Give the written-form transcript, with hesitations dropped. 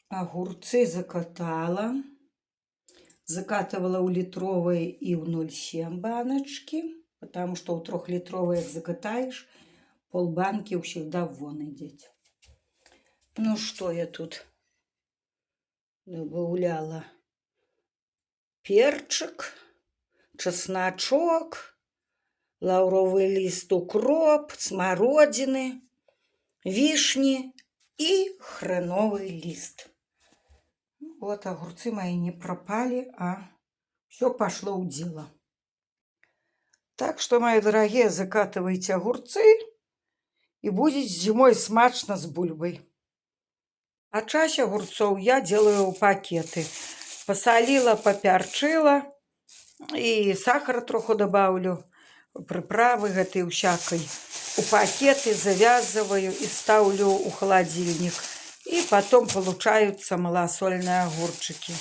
Огурцы закатала. Закатывала у литровой и в 0,7 баночки, потому что у 3-литровой, как закатаешь, полбанки всегда вон идет. Ну что я тут добавляла? Перчик, чесночок, лавровый лист, укроп, смородины, вишни и хреновый лист. Вот огурцы мои не пропали, а все пошло в дело. Так что, мои дорогие, закатывайте огурцы и будет зимой смачно с бульбой. А часть огурцов я делаю в пакеты. Посолила, поперчила и сахара троху добавлю, приправы этой всякой. У пакеты завязываю и ставлю у холодильник. И потом получаются малосольные огурчики.